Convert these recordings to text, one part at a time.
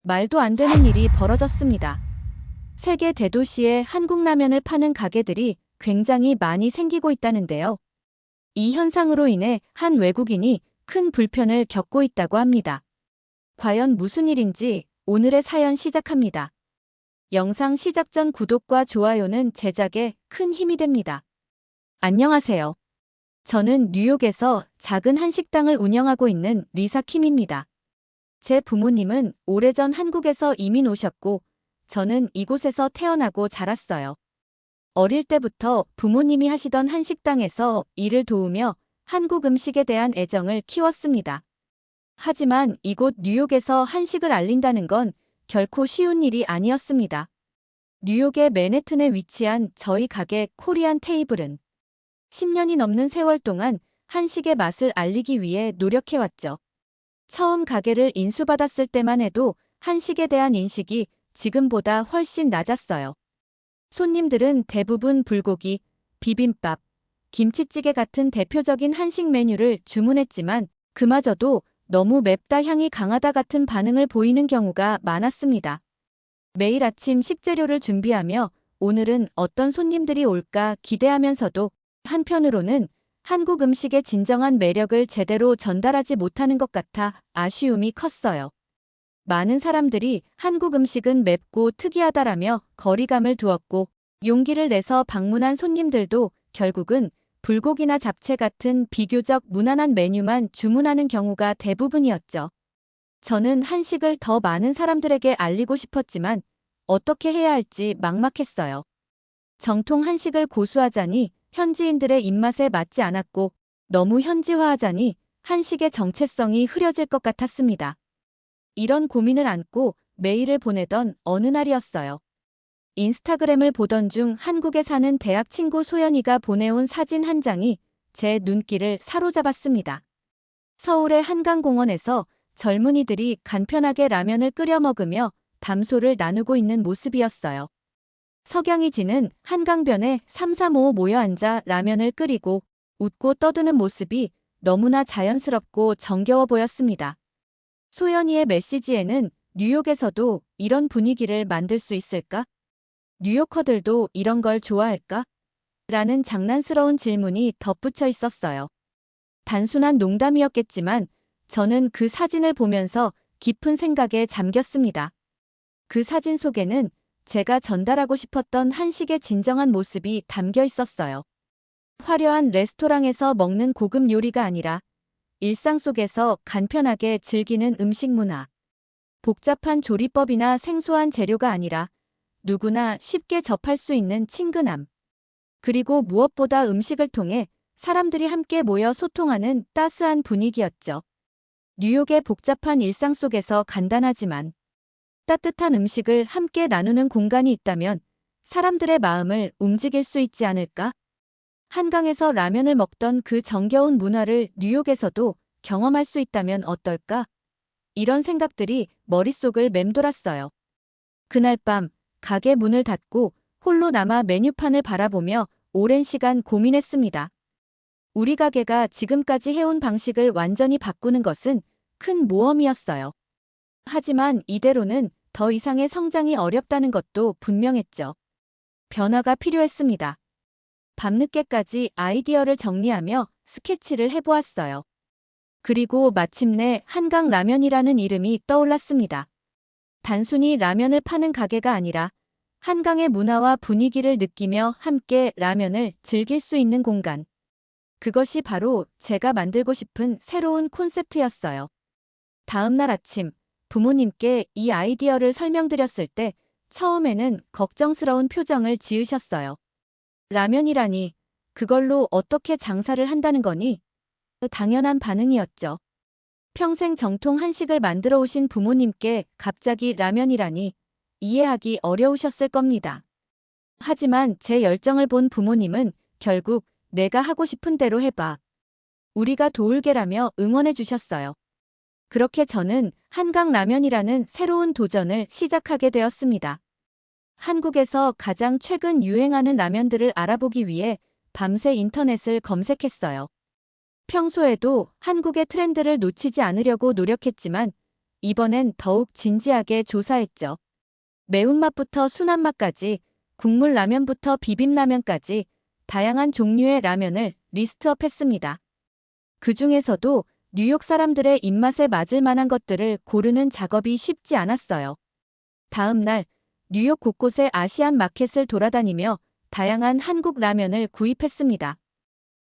말도 안 되는 일이 벌어졌습니다. 세계 대도시에 한국 라면을 파는 가게들이 굉장히 많이 생기고 있다는데요. 이 현상으로 인해 한 외국인이 큰 불편을 겪고 있다고 합니다. 과연 무슨 일인지 오늘의 사연 시작합니다. 영상 시작 전 구독과 좋아요는 제작에 큰 힘이 됩니다. 안녕하세요. 저는 뉴욕에서 작은 한식당을 운영하고 있는 리사 킴입니다. 제 부모님은 오래전 한국에서 이민 오셨고, 저는 이곳에서 태어나고 자랐어요. 어릴 때부터 부모님이 하시던 한식당에서 일을 도우며 한국 음식에 대한 애정을 키웠습니다. 하지만 이곳 뉴욕에서 한식을 알린다는 건 결코 쉬운 일이 아니었습니다. 뉴욕의 맨해튼에 위치한 저희 가게 코리안 테이블은 10년이 넘는 세월 동안 한식의 맛을 알리기 위해 노력해왔죠. 처음 가게를 인수받았을 때만 해도 한식에 대한 인식이 지금보다 훨씬 낮았어요. 손님들은 대부분 불고기, 비빔밥, 김치찌개 같은 대표적인 한식 메뉴를 주문했지만 그마저도 너무 맵다 향이 강하다 같은 반응을 보이는 경우가 많았습니다. 매일 아침 식재료를 준비하며 오늘은 어떤 손님들이 올까 기대하면서도 한편으로는 한국 음식의 진정한 매력을 제대로 전달하지 못하는 것 같아 아쉬움이 컸어요. 많은 사람들이 한국 음식은 맵고 특이하다라며 거리감을 두었고, 용기를 내서 방문한 손님들도 결국은 불고기나 잡채 같은 비교적 무난한 메뉴만 주문하는 경우가 대부분이었죠. 저는 한식을 더 많은 사람들에게 알리고 싶었지만 어떻게 해야 할지 막막했어요. 정통 한식을 고수하자니 현지인들의 입맛에 맞지 않았고, 너무 현지화하자니 한식의 정체성이 흐려질 것 같았습니다. 이런 고민을 안고 메일을 보내던 어느 날이었어요. 인스타그램을 보던 중 한국에 사는 대학 친구 소연이가 보내온 사진 한 장이 제 눈길을 사로잡았습니다. 서울의 한강공원에서 젊은이들이 간편하게 라면을 끓여 먹으며 담소를 나누고 있는 모습이었어요. 석양이 지는 한강변에 3, 3, 5 모여 앉아 라면을 끓이고 웃고 떠드는 모습이 너무나 자연스럽고 정겨워 보였습니다. 소연이의 메시지에는 뉴욕에서도 이런 분위기를 만들 수 있을까? 뉴요커들도 이런 걸 좋아할까? 라는 장난스러운 질문이 덧붙여 있었어요. 단순한 농담이었겠지만 저는 그 사진을 보면서 깊은 생각에 잠겼습니다. 그 사진 속에는 제가 전달하고 싶었던 한식의 진정한 모습이 담겨 있었어요. 화려한 레스토랑에서 먹는 고급 요리가 아니라 일상 속에서 간편하게 즐기는 음식 문화. 복잡한 조리법이나 생소한 재료가 아니라 누구나 쉽게 접할 수 있는 친근함. 그리고 무엇보다 음식을 통해 사람들이 함께 모여 소통하는 따스한 분위기였죠. 뉴욕의 복잡한 일상 속에서 간단하지만 따뜻한 음식을 함께 나누는 공간이 있다면 사람들의 마음을 움직일 수 있지 않을까? 한강에서 라면을 먹던 그 정겨운 문화를 뉴욕에서도 경험할 수 있다면 어떨까? 이런 생각들이 머릿속을 맴돌았어요. 그날 밤 가게 문을 닫고 홀로 남아 메뉴판을 바라보며 오랜 시간 고민했습니다. 우리 가게가 지금까지 해온 방식을 완전히 바꾸는 것은 큰 모험이었어요. 하지만 이대로는 더 이상의 성장이 어렵다는 것도 분명했죠. 변화가 필요했습니다. 밤늦게까지 아이디어를 정리하며 스케치를 해보았어요. 그리고 마침내 한강라면이라는 이름이 떠올랐습니다. 단순히 라면을 파는 가게가 아니라 한강의 문화와 분위기를 느끼며 함께 라면을 즐길 수 있는 공간. 그것이 바로 제가 만들고 싶은 새로운 콘셉트였어요. 다음 날 아침 부모님께 이 아이디어를 설명드렸을 때 처음에는 걱정스러운 표정을 지으셨어요. 라면이라니, 그걸로 어떻게 장사를 한다는 거니? 당연한 반응이었죠. 평생 정통 한식을 만들어 오신 부모님께 갑자기 라면이라니 이해하기 어려우셨을 겁니다. 하지만 제 열정을 본 부모님은 결국 내가 하고 싶은 대로 해봐. 우리가 도울게라며 응원해 주셨어요. 그렇게 저는 한강라면이라는 새로운 도전을 시작하게 되었습니다. 한국에서 가장 최근 유행하는 라면들을 알아보기 위해 밤새 인터넷을 검색했어요. 평소에도 한국의 트렌드를 놓치지 않으려고 노력했지만 이번엔 더욱 진지하게 조사했죠. 매운맛부터 순한맛까지, 국물 라면부터 비빔라면까지 다양한 종류의 라면을 리스트업했습니다. 그 중에서도 뉴욕 사람들의 입맛에 맞을 만한 것들을 고르는 작업이 쉽지 않았어요. 다음 날 뉴욕 곳곳의 아시안 마켓을 돌아다니며 다양한 한국 라면을 구입했습니다.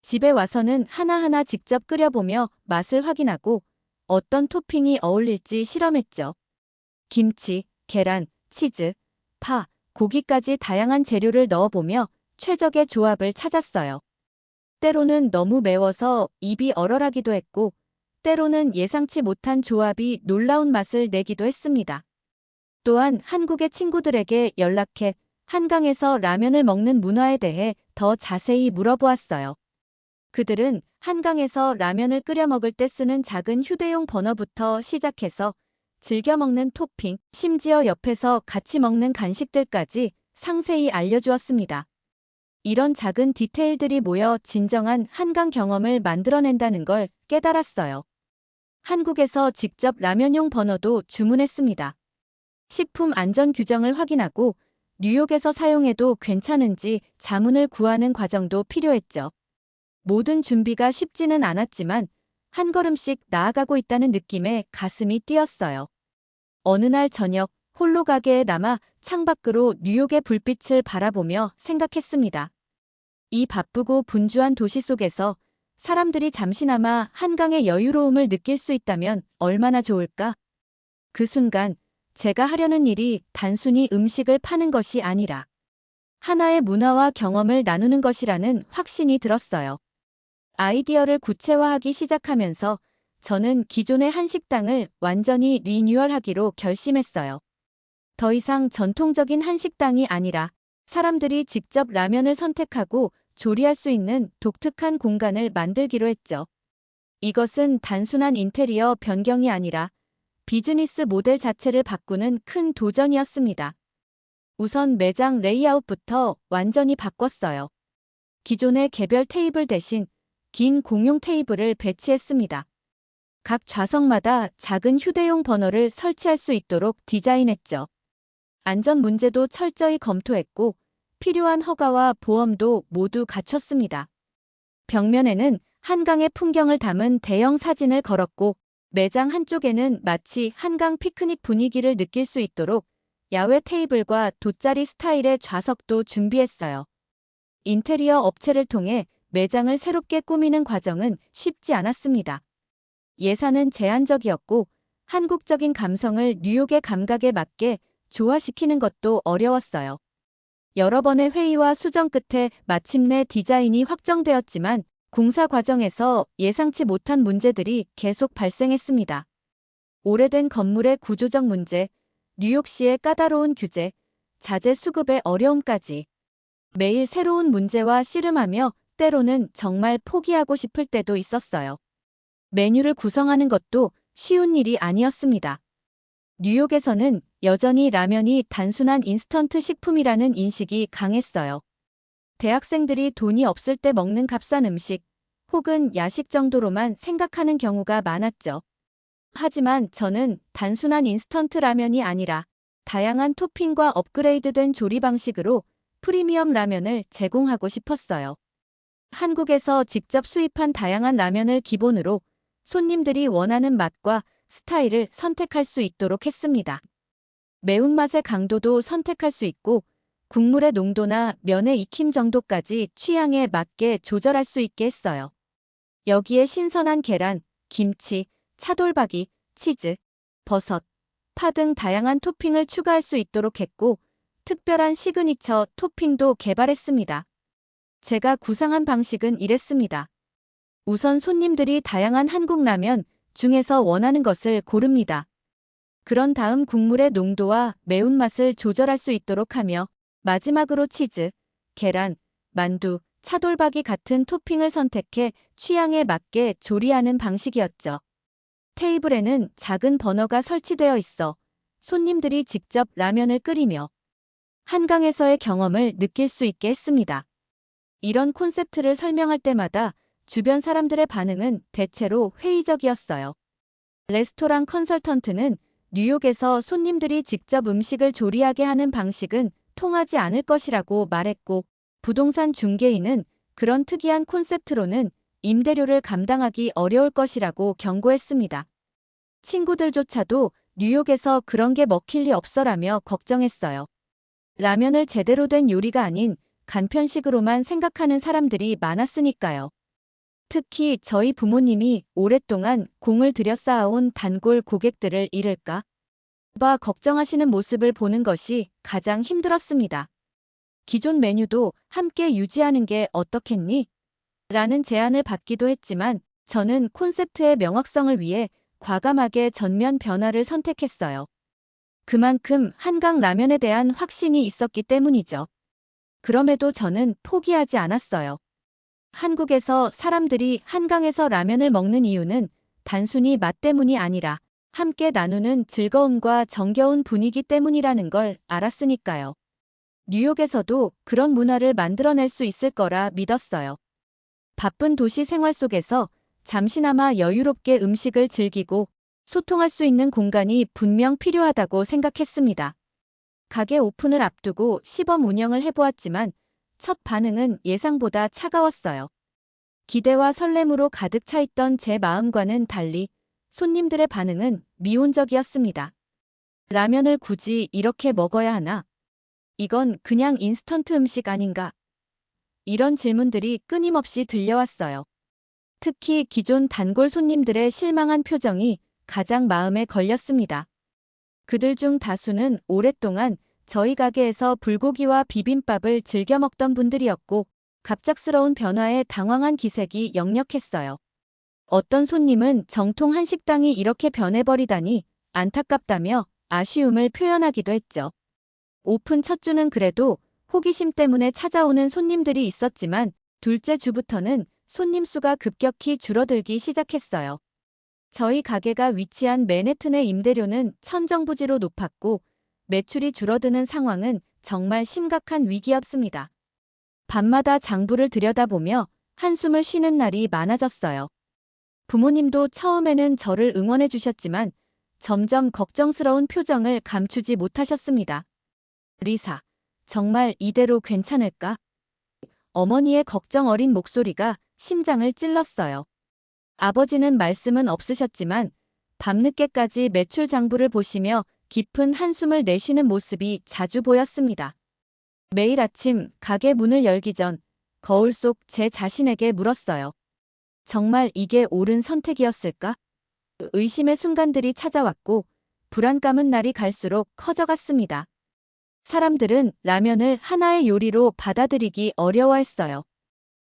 집에 와서는 하나하나 직접 끓여보며 맛을 확인하고 어떤 토핑이 어울릴지 실험했죠. 김치, 계란, 치즈, 파, 고기까지 다양한 재료를 넣어보며 최적의 조합을 찾았어요. 때로는 너무 매워서 입이 얼얼하기도 했고, 때로는 예상치 못한 조합이 놀라운 맛을 내기도 했습니다. 또한 한국의 친구들에게 연락해 한강에서 라면을 먹는 문화에 대해 더 자세히 물어보았어요. 그들은 한강에서 라면을 끓여 먹을 때 쓰는 작은 휴대용 버너부터 시작해서 즐겨 먹는 토핑, 심지어 옆에서 같이 먹는 간식들까지 상세히 알려주었습니다. 이런 작은 디테일들이 모여 진정한 한강 경험을 만들어낸다는 걸 깨달았어요. 한국에서 직접 라면용 버너도 주문했습니다. 식품 안전 규정을 확인하고 뉴욕에서 사용해도 괜찮은지 자문을 구하는 과정도 필요했죠. 모든 준비가 쉽지는 않았지만 한 걸음씩 나아가고 있다는 느낌에 가슴이 뛰었어요. 어느 날 저녁 홀로 가게에 남아 창밖으로 뉴욕의 불빛을 바라보며 생각했습니다. 이 바쁘고 분주한 도시 속에서 사람들이 잠시나마 한강의 여유로움을 느낄 수 있다면 얼마나 좋을까? 그 순간 제가 하려는 일이 단순히 음식을 파는 것이 아니라 하나의 문화와 경험을 나누는 것이라는 확신이 들었어요. 아이디어를 구체화하기 시작하면서 저는 기존의 한식당을 완전히 리뉴얼하기로 결심했어요. 더 이상 전통적인 한식당이 아니라 사람들이 직접 라면을 선택하고 조리할 수 있는 독특한 공간을 만들기로 했죠. 이것은 단순한 인테리어 변경이 아니라 비즈니스 모델 자체를 바꾸는 큰 도전이었습니다. 우선 매장 레이아웃부터 완전히 바꿨어요. 기존의 개별 테이블 대신 긴 공용 테이블을 배치했습니다. 각 좌석마다 작은 휴대용 버너를 설치할 수 있도록 디자인했죠. 안전 문제도 철저히 검토했고 필요한 허가와 보험도 모두 갖췄습니다. 벽면에는 한강의 풍경을 담은 대형 사진을 걸었고 매장 한쪽에는 마치 한강 피크닉 분위기를 느낄 수 있도록 야외 테이블과 돗자리 스타일의 좌석도 준비했어요. 인테리어 업체를 통해 매장을 새롭게 꾸미는 과정은 쉽지 않았습니다. 예산은 제한적이었고 한국적인 감성을 뉴욕의 감각에 맞게 조화시키는 것도 어려웠어요. 여러 번의 회의와 수정 끝에 마침내 디자인이 확정되었지만 공사 과정에서 예상치 못한 문제들이 계속 발생했습니다. 오래된 건물의 구조적 문제, 뉴욕시의 까다로운 규제, 자재 수급의 어려움까지 매일 새로운 문제와 씨름하며 때로는 정말 포기하고 싶을 때도 있었어요. 메뉴를 구성하는 것도 쉬운 일이 아니었습니다. 뉴욕에서는 여전히 라면이 단순한 인스턴트 식품이라는 인식이 강했어요. 대학생들이 돈이 없을 때 먹는 값싼 음식 혹은 야식 정도로만 생각하는 경우가 많았죠. 하지만 저는 단순한 인스턴트 라면이 아니라 다양한 토핑과 업그레이드된 조리 방식으로 프리미엄 라면을 제공하고 싶었어요. 한국에서 직접 수입한 다양한 라면을 기본으로 손님들이 원하는 맛과 스타일을 선택할 수 있도록 했습니다. 매운맛의 강도도 선택할 수 있고 국물의 농도나 면의 익힘 정도까지 취향에 맞게 조절할 수 있게 했어요. 여기에 신선한 계란, 김치, 차돌박이, 치즈, 버섯, 파 등 다양한 토핑을 추가할 수 있도록 했고 특별한 시그니처 토핑도 개발했습니다. 제가 구상한 방식은 이랬습니다. 우선 손님들이 다양한 한국 라면 중에서 원하는 것을 고릅니다. 그런 다음 국물의 농도와 매운맛을 조절할 수 있도록 하며 마지막으로 치즈, 계란, 만두, 차돌박이 같은 토핑을 선택해 취향에 맞게 조리하는 방식이었죠. 테이블에는 작은 버너가 설치되어 있어 손님들이 직접 라면을 끓이며 한강에서의 경험을 느낄 수 있게 했습니다. 이런 콘셉트를 설명할 때마다 주변 사람들의 반응은 대체로 회의적이었어요. 레스토랑 컨설턴트는 뉴욕에서 손님들이 직접 음식을 조리하게 하는 방식은 통하지 않을 것이라고 말했고, 부동산 중개인은 그런 특이한 콘셉트로는 임대료를 감당하기 어려울 것이라고 경고했습니다. 친구들조차도 뉴욕에서 그런 게 먹힐 리 없어라며 걱정했어요. 라면을 제대로 된 요리가 아닌 간편식으로만 생각하는 사람들이 많았으니까요. 특히 저희 부모님이 오랫동안 공을 들여 쌓아온 단골 고객들을 잃을까 봐 걱정하시는 모습을 보는 것이 가장 힘들었습니다. 기존 메뉴도 함께 유지하는 게 어떻겠니? 라는 제안을 받기도 했지만 저는 콘셉트의 명확성을 위해 과감하게 전면 변화를 선택했어요. 그만큼 한강 라면에 대한 확신이 있었기 때문이죠. 그럼에도 저는 포기하지 않았어요. 한국에서 사람들이 한강에서 라면을 먹는 이유는 단순히 맛 때문이 아니라 함께 나누는 즐거움과 정겨운 분위기 때문이라는 걸 알았으니까요. 뉴욕에서도 그런 문화를 만들어낼 수 있을 거라 믿었어요. 바쁜 도시 생활 속에서 잠시나마 여유롭게 음식을 즐기고 소통할 수 있는 공간이 분명 필요하다고 생각했습니다. 가게 오픈을 앞두고 시범 운영을 해보았지만 첫 반응은 예상보다 차가웠어요. 기대와 설렘으로 가득 차 있던 제 마음과는 달리 손님들의 반응은 미온적이었습니다. 라면을 굳이 이렇게 먹어야 하나? 이건 그냥 인스턴트 음식 아닌가? 이런 질문들이 끊임없이 들려왔어요. 특히 기존 단골 손님들의 실망한 표정이 가장 마음에 걸렸습니다. 그들 중 다수는 오랫동안 저희 가게에서 불고기와 비빔밥을 즐겨 먹던 분들이었고, 갑작스러운 변화에 당황한 기색이 역력했어요. 어떤 손님은 정통 한식당이 이렇게 변해버리다니 안타깝다며 아쉬움을 표현하기도 했죠. 오픈 첫 주는 그래도 호기심 때문에 찾아오는 손님들이 있었지만 둘째 주부터는 손님 수가 급격히 줄어들기 시작했어요. 저희 가게가 위치한 맨해튼의 임대료는 천정부지로 높았고 매출이 줄어드는 상황은 정말 심각한 위기였습니다. 밤마다 장부를 들여다보며 한숨을 쉬는 날이 많아졌어요. 부모님도 처음에는 저를 응원해 주셨지만 점점 걱정스러운 표정을 감추지 못하셨습니다. 리사, 정말 이대로 괜찮을까? 어머니의 걱정 어린 목소리가 심장을 찔렀어요. 아버지는 말씀은 없으셨지만 밤늦게까지 매출 장부를 보시며 깊은 한숨을 내쉬는 모습이 자주 보였습니다. 매일 아침 가게 문을 열기 전 거울 속 제 자신에게 물었어요. 정말 이게 옳은 선택이었을까? 의심의 순간들이 찾아왔고 불안감은 날이 갈수록 커져갔습니다. 사람들은 라면을 하나의 요리로 받아들이기 어려워했어요.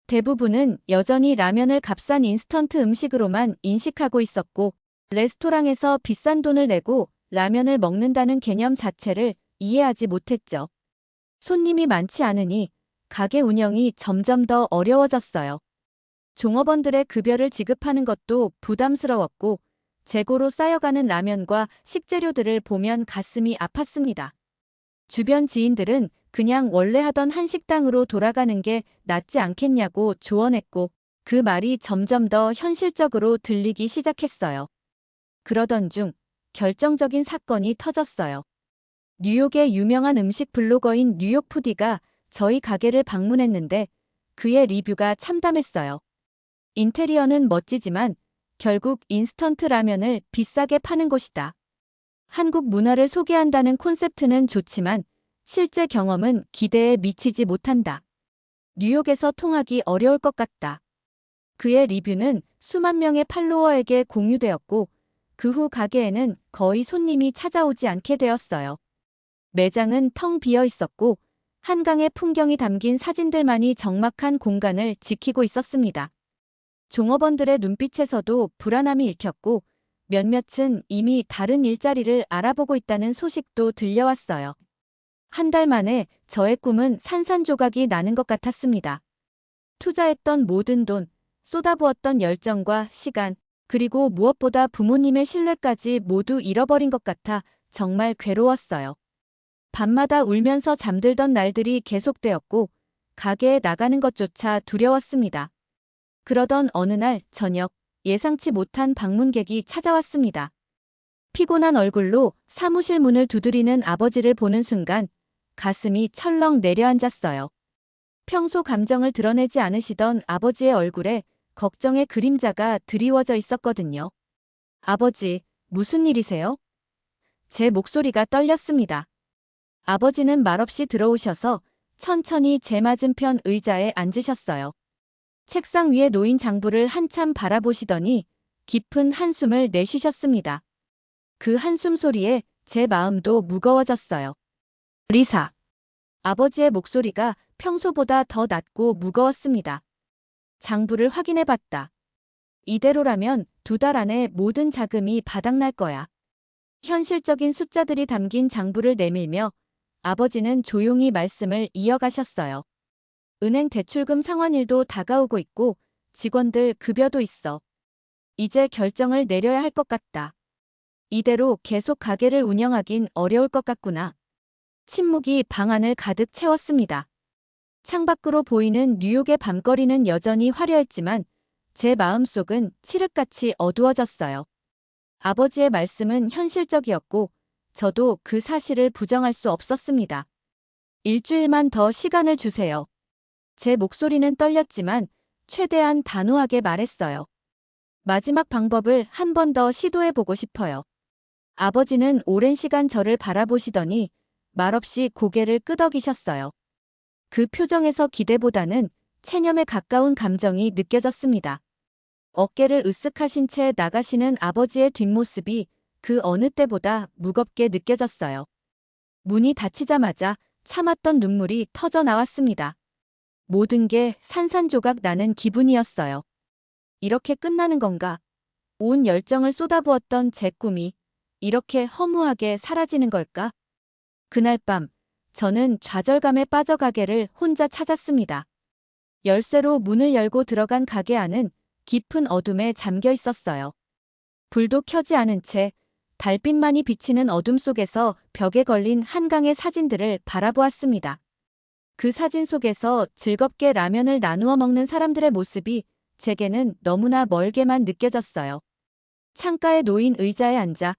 대부분은 여전히 라면을 값싼 인스턴트 음식으로만 인식하고 있었고, 레스토랑에서 비싼 돈을 내고 라면을 먹는다는 개념 자체를 이해하지 못했죠. 손님이 많지 않으니 가게 운영이 점점 더 어려워졌어요. 종업원들의 급여를 지급하는 것도 부담스러웠고, 재고로 쌓여가는 라면과 식재료들을 보면 가슴이 아팠습니다. 주변 지인들은 그냥 원래 하던 한식당으로 돌아가는 게 낫지 않겠냐고 조언했고 그 말이 점점 더 현실적으로 들리기 시작했어요. 그러던 중 결정적인 사건이 터졌어요. 뉴욕의 유명한 음식 블로거인 뉴욕푸디가 저희 가게를 방문했는데 그의 리뷰가 참담했어요. 인테리어는 멋지지만 결국 인스턴트 라면을 비싸게 파는 곳이다. 한국 문화를 소개한다는 콘셉트는 좋지만 실제 경험은 기대에 미치지 못한다. 뉴욕에서 통하기 어려울 것 같다. 그의 리뷰는 수만 명의 팔로워에게 공유되었고 그 후 가게에는 거의 손님이 찾아오지 않게 되었어요. 매장은 텅 비어 있었고 한강의 풍경이 담긴 사진들만이 적막한 공간을 지키고 있었습니다. 종업원들의 눈빛에서도 불안함이 읽혔고 몇몇은 이미 다른 일자리를 알아보고 있다는 소식도 들려왔어요. 한 달 만에 저의 꿈은 산산조각이 나는 것 같았습니다. 투자했던 모든 돈, 쏟아부었던 열정과 시간, 그리고 무엇보다 부모님의 신뢰까지 모두 잃어버린 것 같아 정말 괴로웠어요. 밤마다 울면서 잠들던 날들이 계속되었고 가게에 나가는 것조차 두려웠습니다. 그러던 어느 날 저녁, 예상치 못한 방문객이 찾아왔습니다. 피곤한 얼굴로 사무실 문을 두드리는 아버지를 보는 순간 가슴이 철렁 내려앉았어요. 평소 감정을 드러내지 않으시던 아버지의 얼굴에 걱정의 그림자가 드리워져 있었거든요. 아버지, 무슨 일이세요? 제 목소리가 떨렸습니다. 아버지는 말없이 들어오셔서 천천히 제 맞은편 의자에 앉으셨어요. 책상 위에 놓인 장부를 한참 바라보시더니 깊은 한숨을 내쉬셨습니다. 그 한숨 소리에 제 마음도 무거워졌어요. 리사. 아버지의 목소리가 평소보다 더 낮고 무거웠습니다. 장부를 확인해봤다. 이대로라면 2달 안에 모든 자금이 바닥날 거야. 현실적인 숫자들이 담긴 장부를 내밀며 아버지는 조용히 말씀을 이어가셨어요. 은행 대출금 상환일도 다가오고 있고 직원들 급여도 있어. 이제 결정을 내려야 할 것 같다. 이대로 계속 가게를 운영하긴 어려울 것 같구나. 침묵이 방 안을 가득 채웠습니다. 창밖으로 보이는 뉴욕의 밤거리는 여전히 화려했지만 제 마음속은 칠흑같이 어두워졌어요. 아버지의 말씀은 현실적이었고 저도 그 사실을 부정할 수 없었습니다. 일주일만 더 시간을 주세요. 제 목소리는 떨렸지만 최대한 단호하게 말했어요. 마지막 방법을 한 번 더 시도해보고 싶어요. 아버지는 오랜 시간 저를 바라보시더니 말없이 고개를 끄덕이셨어요. 그 표정에서 기대보다는 체념에 가까운 감정이 느껴졌습니다. 어깨를 으쓱하신 채 나가시는 아버지의 뒷모습이 그 어느 때보다 무겁게 느껴졌어요. 문이 닫히자마자 참았던 눈물이 터져 나왔습니다. 모든 게 산산조각 나는 기분이었어요. 이렇게 끝나는 건가? 온 열정을 쏟아부었던 제 꿈이 이렇게 허무하게 사라지는 걸까? 그날 밤 저는 좌절감에 빠져 가게를 혼자 찾았습니다. 열쇠로 문을 열고 들어간 가게 안은 깊은 어둠에 잠겨 있었어요. 불도 켜지 않은 채 달빛만이 비치는 어둠 속에서 벽에 걸린 한강의 사진들을 바라보았습니다. 그 사진 속에서 즐겁게 라면을 나누어 먹는 사람들의 모습이 제게는 너무나 멀게만 느껴졌어요. 창가에 놓인 의자에 앉아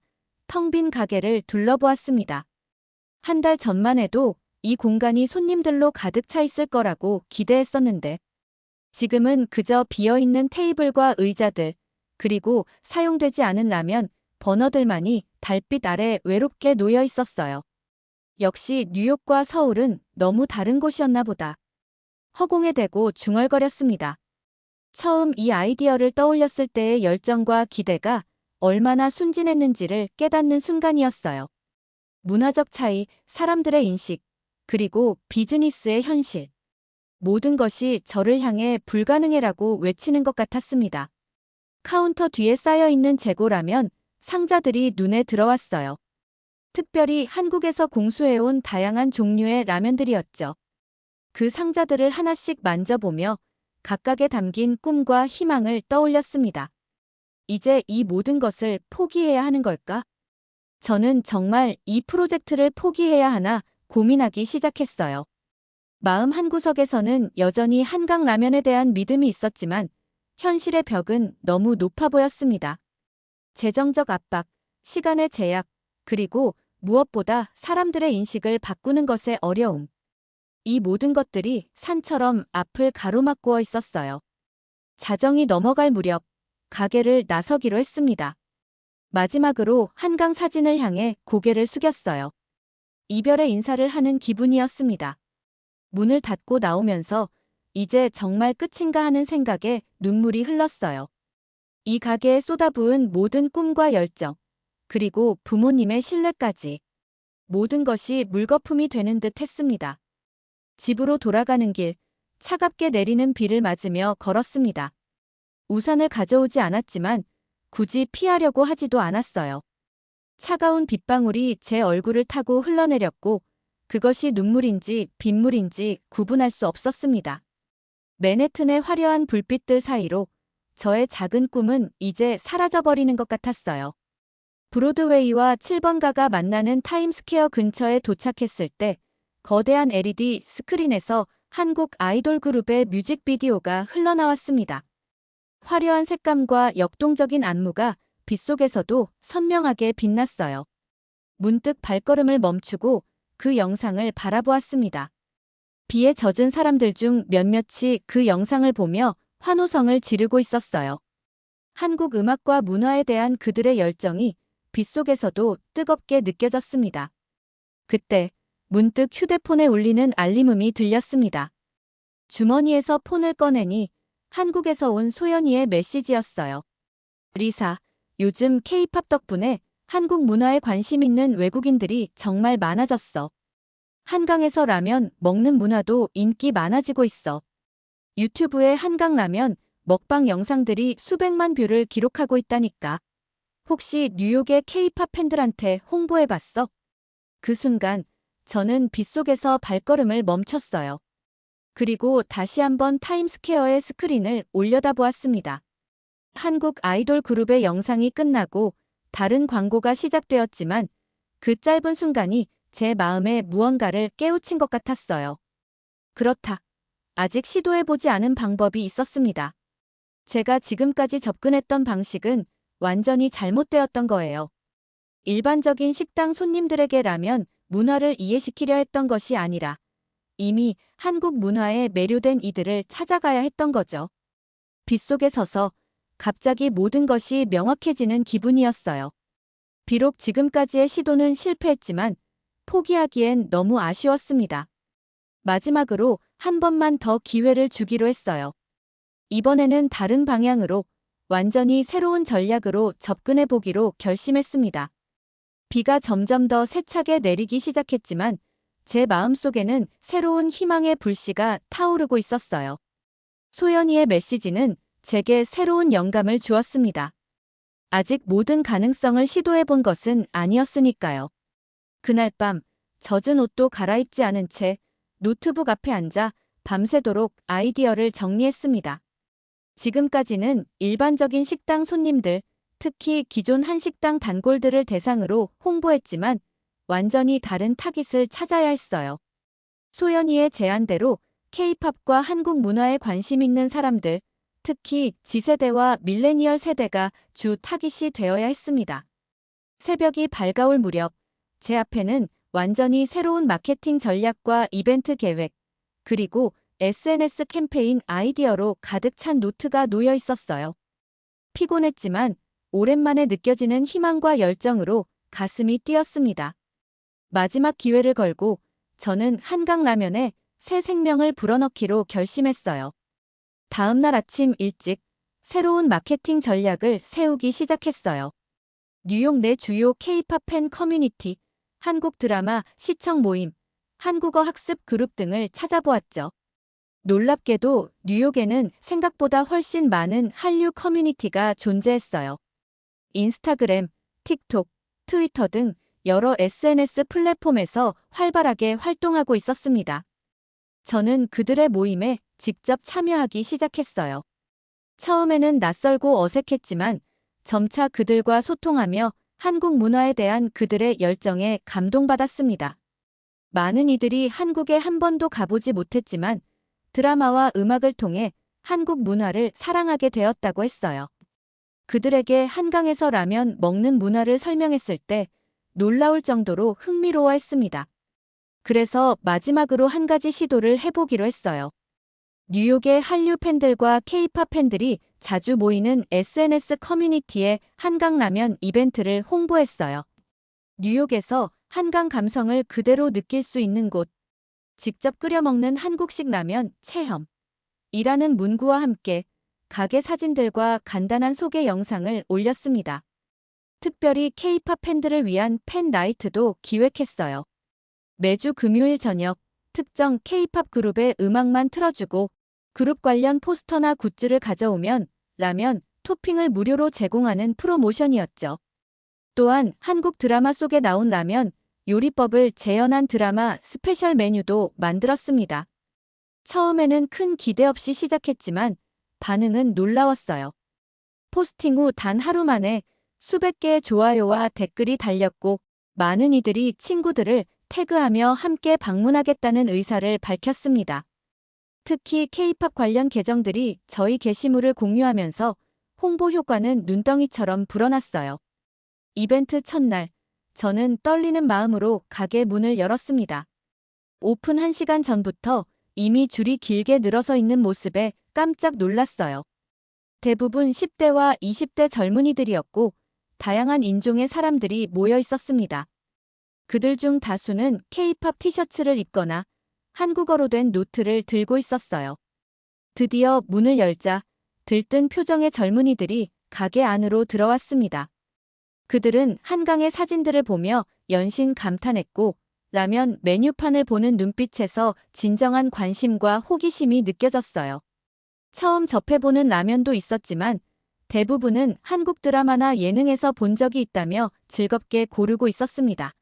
텅 빈 가게를 둘러보았습니다. 한 달 전만 해도 이 공간이 손님들로 가득 차 있을 거라고 기대했었는데 지금은 그저 비어있는 테이블과 의자들, 그리고 사용되지 않은 라면, 버너들만이 달빛 아래 외롭게 놓여 있었어요. 역시 뉴욕과 서울은 너무 다른 곳이었나 보다. 허공에 대고 중얼거렸습니다. 처음 이 아이디어를 떠올렸을 때의 열정과 기대가 얼마나 순진했는지를 깨닫는 순간이었어요. 문화적 차이, 사람들의 인식, 그리고 비즈니스의 현실. 모든 것이 저를 향해 불가능해라고 외치는 것 같았습니다. 카운터 뒤에 쌓여있는 재고라면 상자들이 눈에 들어왔어요. 특별히 한국에서 공수해온 다양한 종류의 라면들이었죠. 그 상자들을 하나씩 만져보며 각각에 담긴 꿈과 희망을 떠올렸습니다. 이제 이 모든 것을 포기해야 하는 걸까? 저는 정말 이 프로젝트를 포기해야 하나 고민하기 시작했어요. 마음 한구석에서는 여전히 한강 라면에 대한 믿음이 있었지만 현실의 벽은 너무 높아 보였습니다. 재정적 압박, 시간의 제약, 그리고 무엇보다 사람들의 인식을 바꾸는 것의 어려움. 이 모든 것들이 산처럼 앞을 가로막고 있었어요. 자정이 넘어갈 무렵 가게를 나서기로 했습니다. 마지막으로 한강 사진을 향해 고개를 숙였어요. 이별의 인사를 하는 기분이었습니다. 문을 닫고 나오면서 이제 정말 끝인가 하는 생각에 눈물이 흘렀어요. 이 가게에 쏟아부은 모든 꿈과 열정, 그리고 부모님의 신뢰까지 모든 것이 물거품이 되는 듯 했습니다. 집으로 돌아가는 길, 차갑게 내리는 비를 맞으며 걸었습니다. 우산을 가져오지 않았지만 굳이 피하려고 하지도 않았어요. 차가운 빗방울이 제 얼굴을 타고 흘러내렸고 그것이 눈물인지 빗물인지 구분할 수 없었습니다. 맨해튼의 화려한 불빛들 사이로 저의 작은 꿈은 이제 사라져버리는 것 같았어요. 브로드웨이와 7번가가 만나는 타임스퀘어 근처에 도착했을 때 거대한 LED 스크린에서 한국 아이돌 그룹의 뮤직비디오가 흘러나왔습니다. 화려한 색감과 역동적인 안무가 빗속에서도 선명하게 빛났어요. 문득 발걸음을 멈추고 그 영상을 바라보았습니다. 비에 젖은 사람들 중 몇몇이 그 영상을 보며 환호성을 지르고 있었어요. 한국 음악과 문화에 대한 그들의 열정이 빗속에서도 뜨겁게 느껴졌습니다. 그때 문득 휴대폰에 울리는 알림음이 들렸습니다. 주머니에서 폰을 꺼내니 한국에서 온 소연이의 메시지였어요. 리사, 요즘 K-팝 덕분에 한국 문화에 관심 있는 외국인들이 정말 많아졌어. 한강에서 라면 먹는 문화도 인기 많아지고 있어. 유튜브에 한강 라면 먹방 영상들이 수백만 뷰를 기록하고 있다니까. 혹시 뉴욕의 K-팝 팬들한테 홍보해봤어? 그 순간 저는 빗속에서 발걸음을 멈췄어요. 그리고 다시 한번 타임스퀘어의 스크린을 올려다보았습니다. 한국 아이돌 그룹의 영상이 끝나고 다른 광고가 시작되었지만 그 짧은 순간이 제 마음에 무언가를 깨우친 것 같았어요. 그렇다. 아직 시도해보지 않은 방법이 있었습니다. 제가 지금까지 접근했던 방식은 완전히 잘못되었던 거예요. 일반적인 식당 손님들에게 라면 문화를 이해시키려 했던 것이 아니라 이미 한국 문화에 매료된 이들을 찾아가야 했던 거죠. 빗속에 서서 갑자기 모든 것이 명확해지는 기분이었어요. 비록 지금까지의 시도는 실패했지만 포기하기엔 너무 아쉬웠습니다. 마지막으로 한 번만 더 기회를 주기로 했어요. 이번에는 다른 방향으로 완전히 새로운 전략으로 접근해 보기로 결심했습니다. 비가 점점 더 세차게 내리기 시작했지만 제 마음속에는 새로운 희망의 불씨가 타오르고 있었어요. 소연이의 메시지는 제게 새로운 영감을 주었습니다. 아직 모든 가능성을 시도해 본 것은 아니었으니까요. 그날 밤 젖은 옷도 갈아입지 않은 채 노트북 앞에 앉아 밤새도록 아이디어를 정리했습니다. 지금까지는 일반적인 식당 손님들, 특히 기존 한식당 단골들을 대상으로 홍보했지만 완전히 다른 타깃을 찾아야 했어요. 소연이의 제안대로 K-팝과 한국 문화에 관심 있는 사람들, 특히 Z세대와 밀레니얼 세대가 주 타깃이 되어야 했습니다. 새벽이 밝아올 무렵 제 앞에는 완전히 새로운 마케팅 전략과 이벤트 계획, 그리고 SNS 캠페인 아이디어로 가득 찬 노트가 놓여 있었어요. 피곤했지만 오랜만에 느껴지는 희망과 열정으로 가슴이 뛰었습니다. 마지막 기회를 걸고 저는 한강라면에 새 생명을 불어넣기로 결심했어요. 다음 날 아침 일찍 새로운 마케팅 전략을 세우기 시작했어요. 뉴욕 내 주요 K-팝 팬 커뮤니티, 한국 드라마 시청 모임, 한국어 학습 그룹 등을 찾아보았죠. 놀랍게도 뉴욕에는 생각보다 훨씬 많은 한류 커뮤니티가 존재했어요. 인스타그램, 틱톡, 트위터 등 여러 SNS 플랫폼에서 활발하게 활동하고 있었습니다. 저는 그들의 모임에 직접 참여하기 시작했어요. 처음에는 낯설고 어색했지만 점차 그들과 소통하며 한국 문화에 대한 그들의 열정에 감동받았습니다. 많은 이들이 한국에 한 번도 가보지 못했지만 드라마와 음악을 통해 한국 문화를 사랑하게 되었다고 했어요. 그들에게 한강에서 라면 먹는 문화를 설명했을 때 놀라울 정도로 흥미로워했습니다. 그래서 마지막으로 한 가지 시도를 해보기로 했어요. 뉴욕의 한류 팬들과 K-팝 팬들이 자주 모이는 SNS 커뮤니티에 한강라면 이벤트를 홍보했어요. 뉴욕에서 한강 감성을 그대로 느낄 수 있는 곳, 직접 끓여 먹는 한국식 라면 체험, 이라는 문구와 함께 가게 사진들과 간단한 소개 영상을 올렸습니다. 특별히 K-팝 팬들을 위한 팬 나이트도 기획했어요. 매주 금요일 저녁 특정 K-팝 그룹의 음악만 틀어주고 그룹 관련 포스터나 굿즈를 가져오면 라면, 토핑을 무료로 제공하는 프로모션이었죠. 또한 한국 드라마 속에 나온 라면, 요리법을 재현한 드라마 스페셜 메뉴도 만들었습니다. 처음에는 큰 기대 없이 시작했지만 반응은 놀라웠어요. 포스팅 후 단 하루 만에 수백 개의 좋아요와 댓글이 달렸고 많은 이들이 친구들을 태그하며 함께 방문하겠다는 의사를 밝혔습니다. 특히 K-팝 관련 계정들이 저희 게시물을 공유하면서 홍보 효과는 눈덩이처럼 불어났어요. 이벤트 첫날, 저는 떨리는 마음으로 가게 문을 열었습니다. 오픈 1시간 전부터 이미 줄이 길게 늘어서 있는 모습에 깜짝 놀랐어요. 대부분 10대와 20대 젊은이들이었고 다양한 인종의 사람들이 모여 있었습니다. 그들 중 다수는 K-팝 티셔츠를 입거나 한국어로 된 노트를 들고 있었어요. 드디어 문을 열자 들뜬 표정의 젊은이들이 가게 안으로 들어왔습니다. 그들은 한강의 사진들을 보며 연신 감탄했고 라면 메뉴판을 보는 눈빛에서 진정한 관심과 호기심이 느껴졌어요. 처음 접해보는 라면도 있었지만 대부분은 한국 드라마나 예능에서 본 적이 있다며 즐겁게 고르고 있었습니다.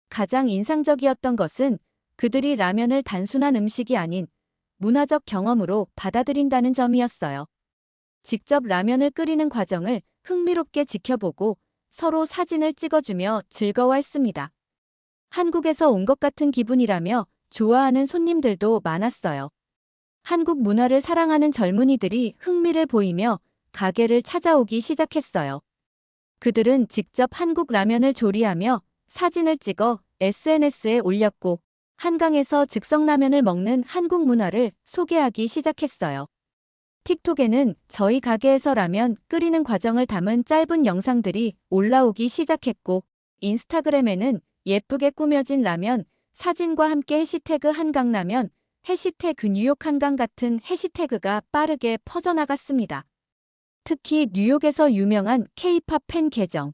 가장 인상적이었던 것은 그들이 라면을 단순한 음식이 아닌 문화적 경험으로 받아들인다는 점이었어요. 직접 라면을 끓이는 과정을 흥미롭게 지켜보고 서로 사진을 찍어주며 즐거워했습니다. 한국에서 온 것 같은 기분이라며 좋아하는 손님들도 많았어요. 한국 문화를 사랑하는 젊은이들이 흥미를 보이며 가게를 찾아오기 시작했어요. 그들은 직접 한국 라면을 조리하며 사진을 찍어 SNS에 올렸고 한강에서 즉석라면을 먹는 한국 문화를 소개하기 시작했어요. 틱톡에는 저희 가게에서 라면 끓이는 과정을 담은 짧은 영상들이 올라오기 시작했고 인스타그램에는 예쁘게 꾸며진 라면 사진과 함께 해시태그 한강라면, 해시태그 뉴욕 한강 같은 해시태그가 빠르게 퍼져나갔습니다. 특히 뉴욕에서 유명한 K-팝 팬 계정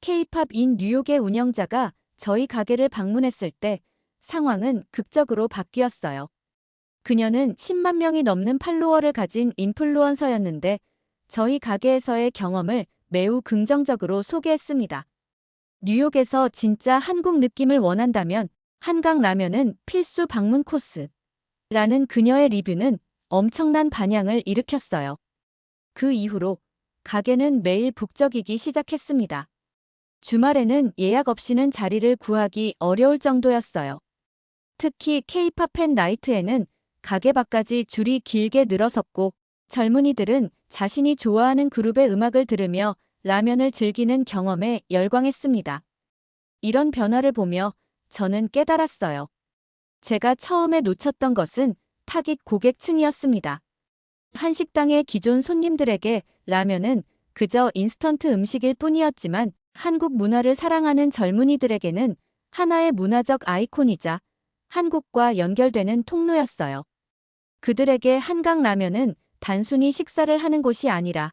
K-팝 인 뉴욕의 운영자가 저희 가게를 방문했을 때 상황은 극적으로 바뀌었어요. 그녀는 10만 명이 넘는 팔로워를 가진 인플루언서였는데 저희 가게에서의 경험을 매우 긍정적으로 소개했습니다. 뉴욕에서 진짜 한국 느낌을 원한다면 한강 라면은 필수 방문 코스라는 그녀의 리뷰는 엄청난 반향을 일으켰어요. 그 이후로 가게는 매일 북적이기 시작했습니다. 주말에는 예약 없이는 자리를 구하기 어려울 정도였어요. 특히 K-팝 팬 나이트에는 가게 밖까지 줄이 길게 늘어섰고 젊은이들은 자신이 좋아하는 그룹의 음악을 들으며 라면을 즐기는 경험에 열광했습니다. 이런 변화를 보며 저는 깨달았어요. 제가 처음에 놓쳤던 것은 타깃 고객층이었습니다. 한식당의 기존 손님들에게 라면은 그저 인스턴트 음식일 뿐이었지만 한국 문화를 사랑하는 젊은이들에게는 하나의 문화적 아이콘이자 한국과 연결되는 통로였어요. 그들에게 한강 라면은 단순히 식사를 하는 곳이 아니라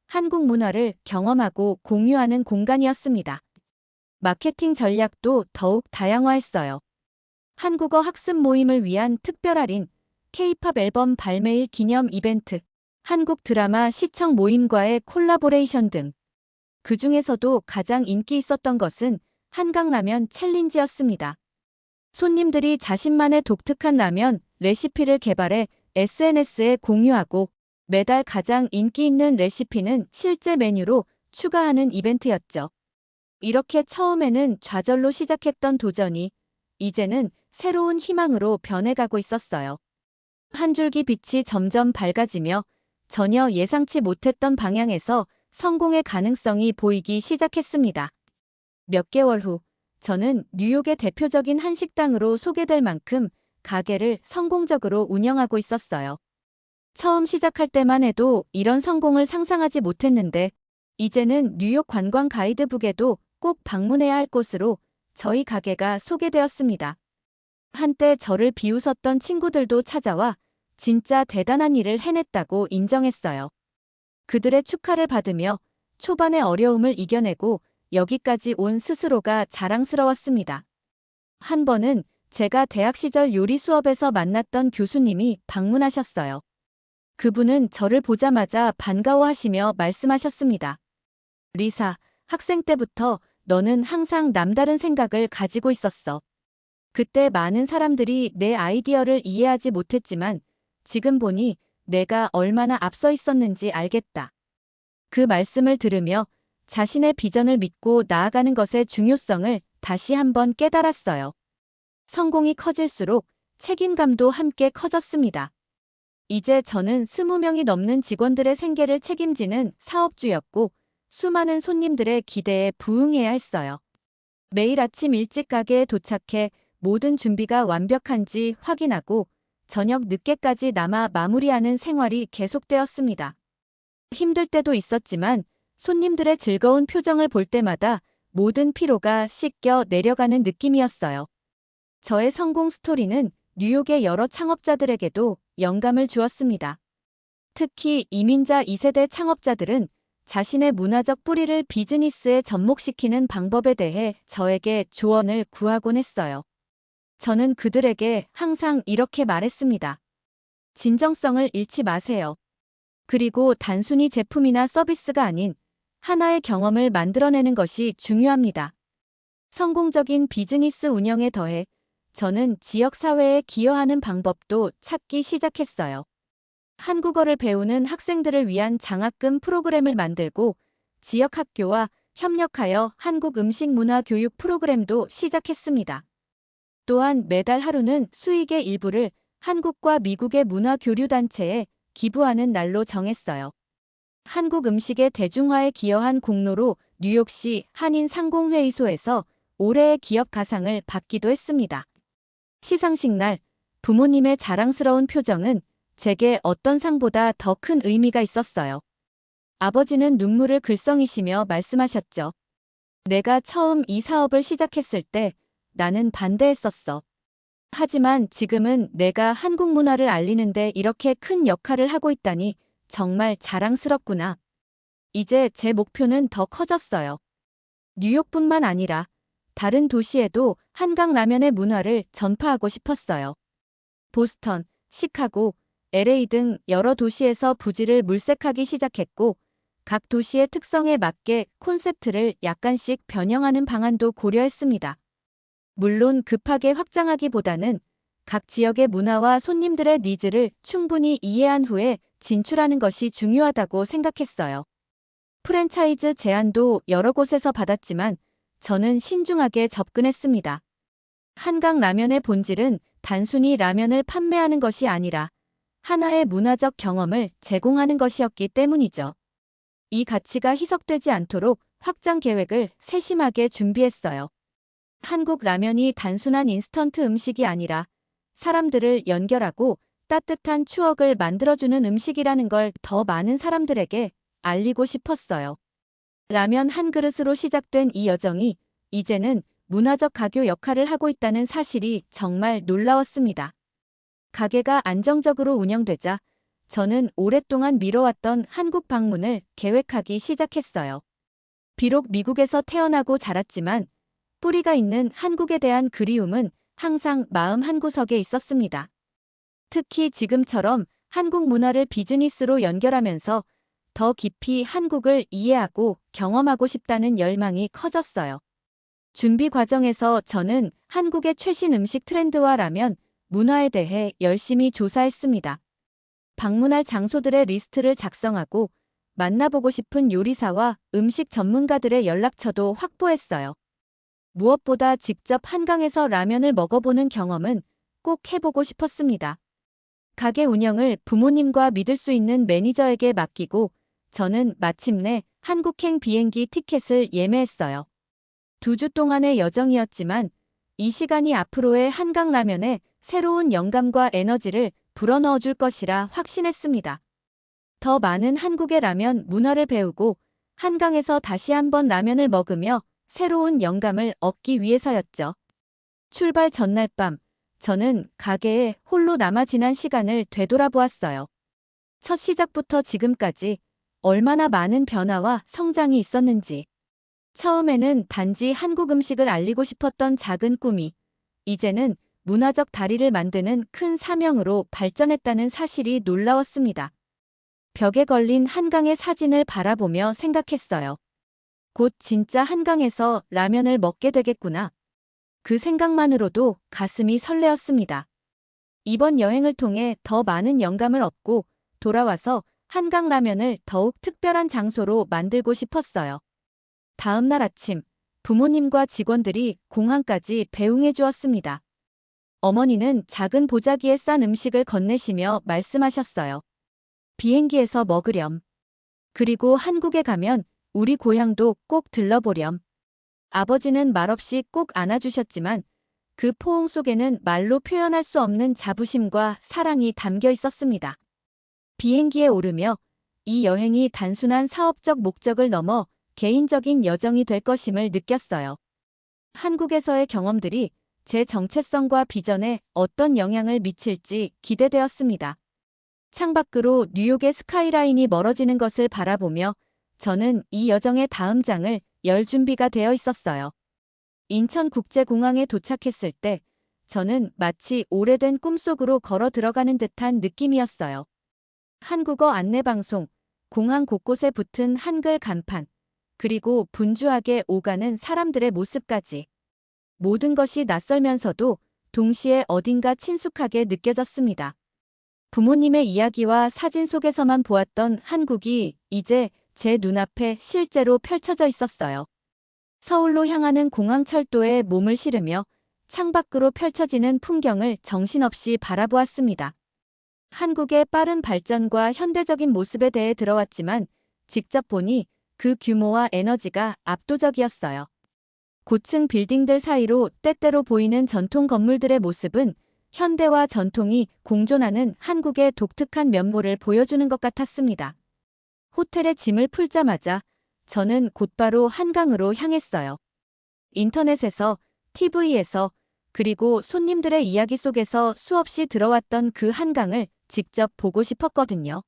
한국 문화를 경험하고 공유하는 공간이었습니다. 마케팅 전략도 더욱 다양화했어요. 한국어 학습 모임을 위한 특별 할인, K-팝 앨범 발매일 기념 이벤트, 한국 드라마 시청 모임과의 콜라보레이션 등. 그 중에서도 가장 인기 있었던 것은 한강라면 챌린지였습니다. 손님들이 자신만의 독특한 라면 레시피를 개발해 SNS에 공유하고 매달 가장 인기 있는 레시피는 실제 메뉴로 추가하는 이벤트였죠. 이렇게 처음에는 좌절로 시작했던 도전이 이제는 새로운 희망으로 변해가고 있었어요. 한 줄기 빛이 점점 밝아지며 전혀 예상치 못했던 방향에서 성공의 가능성이 보이기 시작했습니다. 몇 개월 후, 저는 뉴욕의 대표적인 한식당으로 소개될 만큼 가게를 성공적으로 운영하고 있었어요. 처음 시작할 때만 해도 이런 성공을 상상하지 못했는데, 이제는 뉴욕 관광 가이드북에도 꼭 방문해야 할 곳으로 저희 가게가 소개되었습니다. 한때 저를 비웃었던 친구들도 찾아와 진짜 대단한 일을 해냈다고 인정했어요. 그들의 축하를 받으며 초반의 어려움을 이겨내고 여기까지 온 스스로가 자랑스러웠습니다. 한 번은 제가 대학 시절 요리 수업에서 만났던 교수님이 방문하셨어요. 그분은 저를 보자마자 반가워하시며 말씀하셨습니다. 리사, 학생 때부터 너는 항상 남다른 생각을 가지고 있었어. 그때 많은 사람들이 내 아이디어를 이해하지 못했지만 지금 보니 내가 얼마나 앞서 있었는지 알겠다. 그 말씀을 들으며 자신의 비전을 믿고 나아가는 것의 중요성을 다시 한번 깨달았어요. 성공이 커질수록 책임감도 함께 커졌습니다. 이제 저는 20명이 넘는 직원들의 생계를 책임지는 사업주였고 수많은 손님들의 기대에 부응해야 했어요. 매일 아침 일찍 가게에 도착해 모든 준비가 완벽한지 확인하고 저녁 늦게까지 남아 마무리하는 생활이 계속되었습니다. 힘들 때도 있었지만 손님들의 즐거운 표정을 볼 때마다 모든 피로가 씻겨 내려가는 느낌이었어요. 저의 성공 스토리는 뉴욕의 여러 창업자들에게도 영감을 주었습니다. 특히 이민자 2세대 창업자들은 자신의 문화적 뿌리를 비즈니스에 접목시키는 방법에 대해 저에게 조언을 구하곤 했어요. 저는 그들에게 항상 이렇게 말했습니다. 진정성을 잃지 마세요. 그리고 단순히 제품이나 서비스가 아닌 하나의 경험을 만들어내는 것이 중요합니다. 성공적인 비즈니스 운영에 더해 저는 지역사회에 기여하는 방법도 찾기 시작했어요. 한국어를 배우는 학생들을 위한 장학금 프로그램을 만들고 지역 학교와 협력하여 한국 음식 문화 교육 프로그램도 시작했습니다. 또한 매달 하루는 수익의 일부를 한국과 미국의 문화 교류 단체에 기부하는 날로 정했어요. 한국 음식의 대중화에 기여한 공로로 뉴욕시 한인 상공회의소에서 올해의 기업 가상을 받기도 했습니다. 시상식 날 부모님의 자랑스러운 표정은 제게 어떤 상보다 더 큰 의미가 있었어요. 아버지는 눈물을 글썽이시며 말씀하셨죠. 내가 처음 이 사업을 시작했을 때 나는 반대했었어. 하지만 지금은 내가 한국 문화를 알리는데 이렇게 큰 역할을 하고 있다니 정말 자랑스럽구나. 이제 제 목표는 더 커졌어요. 뉴욕뿐만 아니라 다른 도시에도 한강 라면의 문화를 전파하고 싶었어요. 보스턴, 시카고, LA 등 여러 도시에서 부지를 물색하기 시작했고 각 도시의 특성에 맞게 콘셉트를 약간씩 변형하는 방안도 고려했습니다. 물론 급하게 확장하기보다는 각 지역의 문화와 손님들의 니즈를 충분히 이해한 후에 진출하는 것이 중요하다고 생각했어요. 프랜차이즈 제안도 여러 곳에서 받았지만 저는 신중하게 접근했습니다. 한강 라면의 본질은 단순히 라면을 판매하는 것이 아니라 하나의 문화적 경험을 제공하는 것이었기 때문이죠. 이 가치가 희석되지 않도록 확장 계획을 세심하게 준비했어요. 한국 라면이 단순한 인스턴트 음식이 아니라 사람들을 연결하고 따뜻한 추억을 만들어주는 음식이라는 걸 더 많은 사람들에게 알리고 싶었어요. 라면 한 그릇으로 시작된 이 여정이 이제는 문화적 가교 역할을 하고 있다는 사실이 정말 놀라웠습니다. 가게가 안정적으로 운영되자 저는 오랫동안 미뤄왔던 한국 방문을 계획하기 시작했어요. 비록 미국에서 태어나고 자랐지만 뿌리가 있는 한국에 대한 그리움은 항상 마음 한구석에 있었습니다. 특히 지금처럼 한국 문화를 비즈니스로 연결하면서 더 깊이 한국을 이해하고 경험하고 싶다는 열망이 커졌어요. 준비 과정에서 저는 한국의 최신 음식 트렌드와 라면, 문화에 대해 열심히 조사했습니다. 방문할 장소들의 리스트를 작성하고 만나보고 싶은 요리사와 음식 전문가들의 연락처도 확보했어요. 무엇보다 직접 한강에서 라면을 먹어보는 경험은 꼭 해보고 싶었습니다. 가게 운영을 부모님과 믿을 수 있는 매니저에게 맡기고 저는 마침내 한국행 비행기 티켓을 예매했어요. 2주 동안의 여정이었지만 이 시간이 앞으로의 한강 라면에 새로운 영감과 에너지를 불어넣어 줄 것이라 확신했습니다. 더 많은 한국의 라면 문화를 배우고 한강에서 다시 한번 라면을 먹으며 새로운 영감을 얻기 위해서였죠. 출발 전날 밤, 저는 가게에 홀로 남아 지난 시간을 되돌아보았어요. 첫 시작부터 지금까지 얼마나 많은 변화와 성장이 있었는지. 처음에는 단지 한국 음식을 알리고 싶었던 작은 꿈이 이제는 문화적 다리를 만드는 큰 사명으로 발전했다는 사실이 놀라웠습니다. 벽에 걸린 한강의 사진을 바라보며 생각했어요. 곧 진짜 한강에서 라면을 먹게 되겠구나. 그 생각만으로도 가슴이 설레었습니다. 이번 여행을 통해 더 많은 영감을 얻고 돌아와서 한강 라면을 더욱 특별한 장소로 만들고 싶었어요. 다음 날 아침, 부모님과 직원들이 공항까지 배웅해 주었습니다. 어머니는 작은 보자기에 싼 음식을 건네시며 말씀하셨어요. 비행기에서 먹으렴. 그리고 한국에 가면 우리 고향도 꼭 들러보렴. 아버지는 말없이 꼭 안아주셨지만 그 포옹 속에는 말로 표현할 수 없는 자부심과 사랑이 담겨 있었습니다. 비행기에 오르며 이 여행이 단순한 사업적 목적을 넘어 개인적인 여정이 될 것임을 느꼈어요. 한국에서의 경험들이 제 정체성과 비전에 어떤 영향을 미칠지 기대되었습니다. 창밖으로 뉴욕의 스카이라인이 멀어지는 것을 바라보며 저는 이 여정의 다음 장을 열 준비가 되어 있었어요. 인천국제공항에 도착했을 때 저는 마치 오래된 꿈속으로 걸어 들어가는 듯한 느낌이었어요. 한국어 안내방송, 공항 곳곳에 붙은 한글 간판, 그리고 분주하게 오가는 사람들의 모습까지. 모든 것이 낯설면서도 동시에 어딘가 친숙하게 느껴졌습니다. 부모님의 이야기와 사진 속에서만 보았던 한국이 이제 제 눈앞에 실제로 펼쳐져 있었어요. 서울로 향하는 공항철도에 몸을 실으며 창밖으로 펼쳐지는 풍경을 정신없이 바라보았습니다. 한국의 빠른 발전과 현대적인 모습에 대해 들어왔지만 직접 보니 그 규모와 에너지가 압도적이었어요. 고층 빌딩들 사이로 때때로 보이는 전통 건물들의 모습은 현대와 전통이 공존하는 한국의 독특한 면모를 보여주는 것 같았습니다. 호텔에 짐을 풀자마자 저는 곧바로 한강으로 향했어요. 인터넷에서, TV에서, 그리고 손님들의 이야기 속에서 수없이 들어왔던 그 한강을 직접 보고 싶었거든요.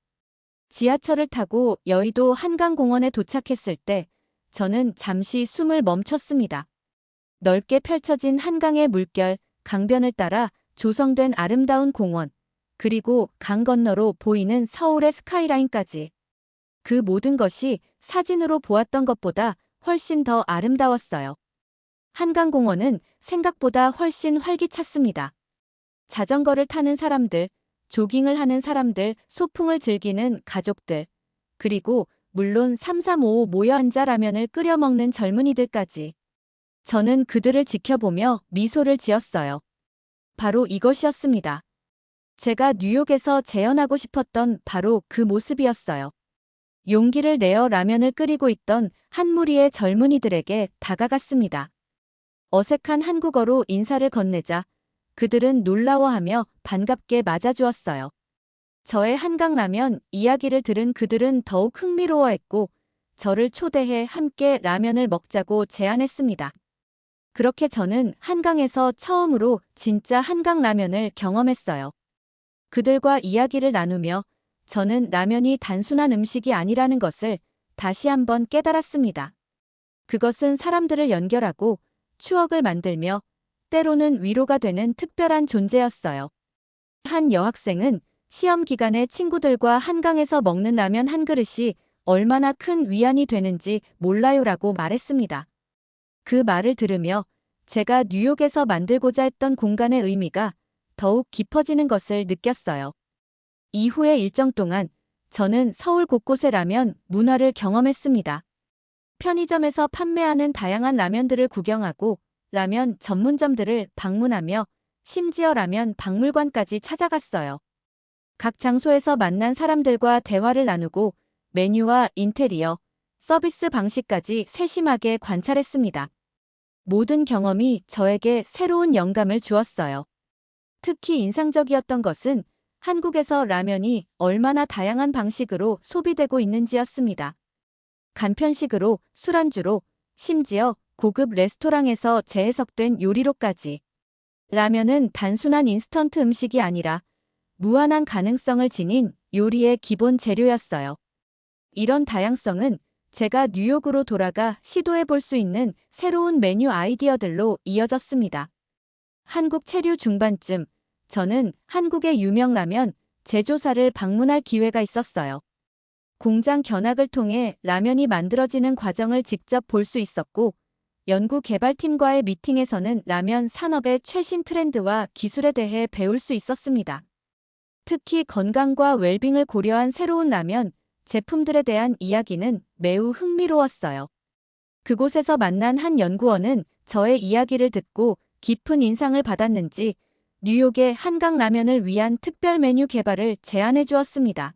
지하철을 타고 여의도 한강공원에 도착했을 때 저는 잠시 숨을 멈췄습니다. 넓게 펼쳐진 한강의 물결, 강변을 따라 조성된 아름다운 공원, 그리고 강 건너로 보이는 서울의 스카이라인까지. 그 모든 것이 사진으로 보았던 것보다 훨씬 더 아름다웠어요. 한강공원은 생각보다 훨씬 활기찼습니다. 자전거를 타는 사람들, 조깅을 하는 사람들, 소풍을 즐기는 가족들, 그리고 물론 3355 모여 앉아 라면을 끓여 먹는 젊은이들까지. 저는 그들을 지켜보며 미소를 지었어요. 바로 이것이었습니다. 제가 뉴욕에서 재현하고 싶었던 바로 그 모습이었어요. 용기를 내어 라면을 끓이고 있던 한 무리의 젊은이들에게 다가갔습니다. 어색한 한국어로 인사를 건네자 그들은 놀라워하며 반갑게 맞아주었어요. 저의 한강라면 이야기를 들은 그들은 더욱 흥미로워했고 저를 초대해 함께 라면을 먹자고 제안했습니다. 그렇게 저는 한강에서 처음으로 진짜 한강라면을 경험했어요. 그들과 이야기를 나누며 저는 라면이 단순한 음식이 아니라는 것을 다시 한번 깨달았습니다. 그것은 사람들을 연결하고 추억을 만들며 때로는 위로가 되는 특별한 존재였어요. 한 여학생은 시험 기간에 친구들과 한강에서 먹는 라면 한 그릇이 얼마나 큰 위안이 되는지 몰라요라고 말했습니다. 그 말을 들으며 제가 뉴욕에서 만들고자 했던 공간의 의미가 더욱 깊어지는 것을 느꼈어요. 이후의 일정 동안 저는 서울 곳곳의 라면 문화를 경험했습니다. 편의점에서 판매하는 다양한 라면들을 구경하고 라면 전문점들을 방문하며 심지어 라면 박물관까지 찾아갔어요. 각 장소에서 만난 사람들과 대화를 나누고 메뉴와 인테리어, 서비스 방식까지 세심하게 관찰했습니다. 모든 경험이 저에게 새로운 영감을 주었어요. 특히 인상적이었던 것은 한국에서 라면이 얼마나 다양한 방식으로 소비되고 있는지였습니다. 간편식으로, 술안주로, 심지어 고급 레스토랑에서 재해석된 요리로까지. 라면은 단순한 인스턴트 음식이 아니라 무한한 가능성을 지닌 요리의 기본 재료였어요. 이런 다양성은 제가 뉴욕으로 돌아가 시도해 볼 수 있는 새로운 메뉴 아이디어들로 이어졌습니다. 한국 체류 중반쯤 저는 한국의 유명 라면 제조사를 방문할 기회가 있었어요. 공장 견학을 통해 라면이 만들어지는 과정을 직접 볼 수 있었고 연구 개발팀과의 미팅에서는 라면 산업의 최신 트렌드와 기술에 대해 배울 수 있었습니다. 특히 건강과 웰빙을 고려한 새로운 라면 제품들에 대한 이야기는 매우 흥미로웠어요. 그곳에서 만난 한 연구원은 저의 이야기를 듣고 깊은 인상을 받았는지 뉴욕의 한강 라면을 위한 특별 메뉴 개발을 제안해 주었습니다.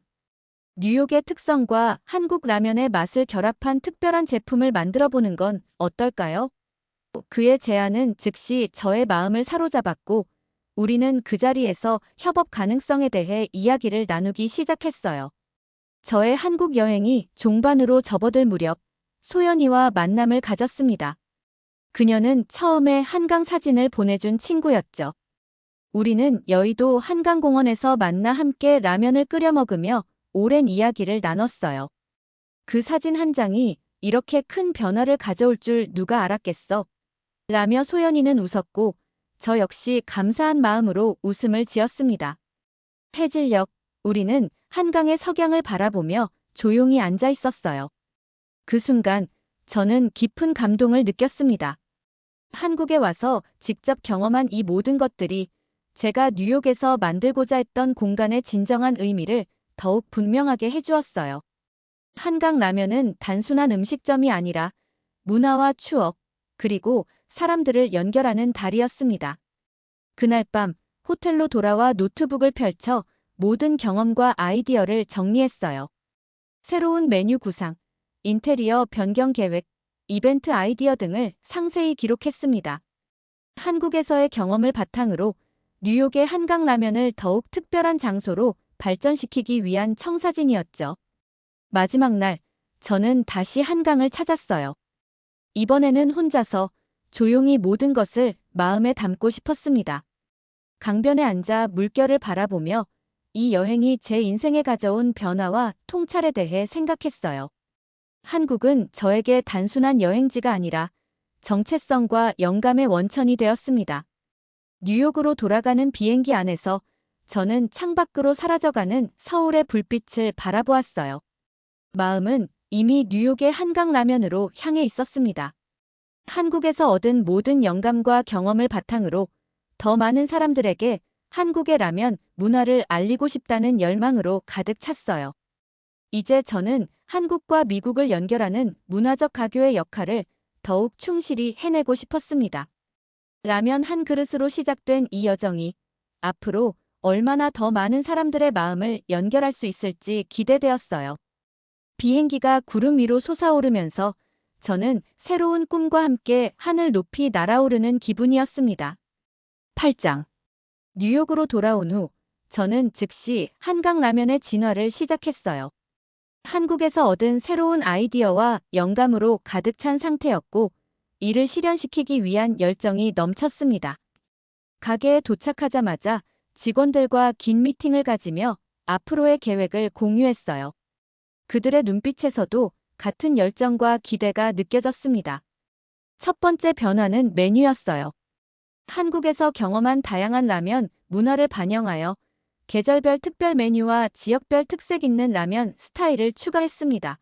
뉴욕의 특성과 한국 라면의 맛을 결합한 특별한 제품을 만들어 보는 건 어떨까요? 그의 제안은 즉시 저의 마음을 사로잡았고, 우리는 그 자리에서 협업 가능성에 대해 이야기를 나누기 시작했어요. 저의 한국 여행이 종반으로 접어들 무렵 소연이와 만남을 가졌습니다. 그녀는 처음에 한강 사진을 보내준 친구였죠. 우리는 여의도 한강공원에서 만나 함께 라면을 끓여 먹으며 오랜 이야기를 나눴어요. 그 사진 한 장이 이렇게 큰 변화를 가져올 줄 누가 알았겠어? 라며 소연이는 웃었고, 저 역시 감사한 마음으로 웃음을 지었습니다. 해질녘, 우리는 한강의 석양을 바라보며 조용히 앉아 있었어요. 그 순간, 저는 깊은 감동을 느꼈습니다. 한국에 와서 직접 경험한 이 모든 것들이 제가 뉴욕에서 만들고자 했던 공간의 진정한 의미를 더욱 분명하게 해주었어요. 한강 라면은 단순한 음식점이 아니라 문화와 추억, 그리고 사람들을 연결하는 달이었습니다. 그날 밤 호텔로 돌아와 노트북을 펼쳐 모든 경험과 아이디어를 정리했어요. 새로운 메뉴 구상, 인테리어 변경 계획, 이벤트 아이디어 등을 상세히 기록했습니다. 한국에서의 경험을 바탕으로 뉴욕의 한강 라면을 더욱 특별한 장소로 발전시키기 위한 청사진이었죠. 마지막 날, 저는 다시 한강을 찾았어요. 이번에는 혼자서 조용히 모든 것을 마음에 담고 싶었습니다. 강변에 앉아 물결을 바라보며 이 여행이 제 인생에 가져온 변화와 통찰에 대해 생각했어요. 한국은 저에게 단순한 여행지가 아니라 정체성과 영감의 원천이 되었습니다. 뉴욕으로 돌아가는 비행기 안에서 저는 창밖으로 사라져가는 서울의 불빛을 바라보았어요. 마음은 이미 뉴욕의 한강 라면으로 향해 있었습니다. 한국에서 얻은 모든 영감과 경험을 바탕으로 더 많은 사람들에게 한국의 라면 문화를 알리고 싶다는 열망으로 가득 찼어요. 이제 저는 한국과 미국을 연결하는 문화적 가교의 역할을 더욱 충실히 해내고 싶었습니다. 라면 한 그릇으로 시작된 이 여정이 앞으로 얼마나 더 많은 사람들의 마음을 연결할 수 있을지 기대되었어요. 비행기가 구름 위로 솟아오르면서 저는 새로운 꿈과 함께 하늘 높이 날아오르는 기분이었습니다. 8장. 뉴욕으로 돌아온 후 저는 즉시 한강 라면의 진화를 시작했어요. 한국에서 얻은 새로운 아이디어와 영감으로 가득 찬 상태였고, 이를 실현시키기 위한 열정이 넘쳤습니다. 가게에 도착하자마자 직원들과 긴 미팅을 가지며 앞으로의 계획을 공유했어요. 그들의 눈빛에서도 같은 열정과 기대가 느껴졌습니다. 첫 번째 변화는 메뉴였어요. 한국에서 경험한 다양한 라면 문화를 반영하여 계절별 특별 메뉴와 지역별 특색 있는 라면 스타일을 추가했습니다.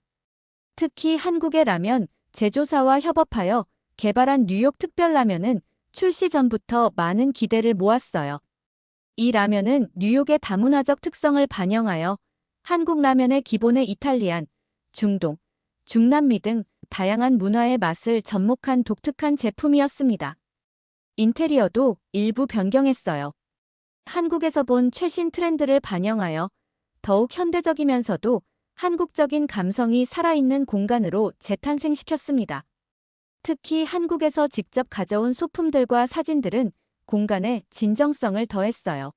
특히 한국의 라면 제조사와 협업하여 개발한 뉴욕 특별 라면은 출시 전부터 많은 기대를 모았어요. 이 라면은 뉴욕의 다문화적 특성을 반영하여 한국 라면의 기본의 이탈리안, 중동, 중남미 등 다양한 문화의 맛을 접목한 독특한 제품이었습니다. 인테리어도 일부 변경했어요. 한국에서 본 최신 트렌드를 반영하여 더욱 현대적이면서도 한국적인 감성이 살아있는 공간으로 재탄생시켰습니다. 특히 한국에서 직접 가져온 소품들과 사진들은 공간에 진정성을 더했어요.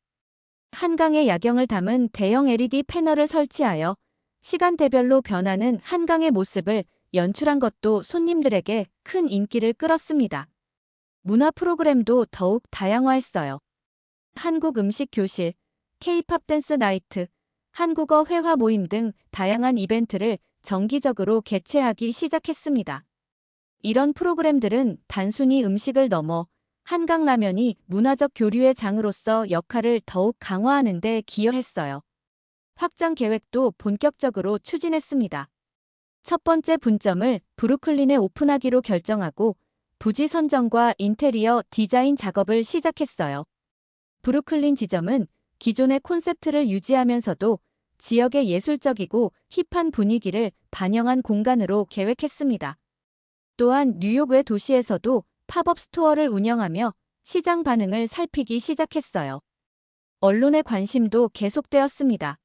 한강의 야경을 담은 대형 LED 패널을 설치하여 시간대별로 변하는 한강의 모습을 연출한 것도 손님들에게 큰 인기를 끌었습니다. 문화 프로그램도 더욱 다양화했어요. 한국 음식 교실, K-팝 댄스 나이트, 한국어 회화 모임 등 다양한 이벤트를 정기적으로 개최하기 시작했습니다. 이런 프로그램들은 단순히 음식을 넘어 한강라면이 문화적 교류의 장으로서 역할을 더욱 강화하는 데 기여했어요. 확장 계획도 본격적으로 추진했습니다. 첫 번째 분점을 브루클린에 오픈하기로 결정하고 부지 선정과 인테리어 디자인 작업을 시작했어요. 브루클린 지점은 기존의 콘셉트를 유지하면서도 지역의 예술적이고 힙한 분위기를 반영한 공간으로 계획했습니다. 또한 뉴욕 외 도시에서도 팝업 스토어를 운영하며 시장 반응을 살피기 시작했어요. 언론의 관심도 계속되었습니다.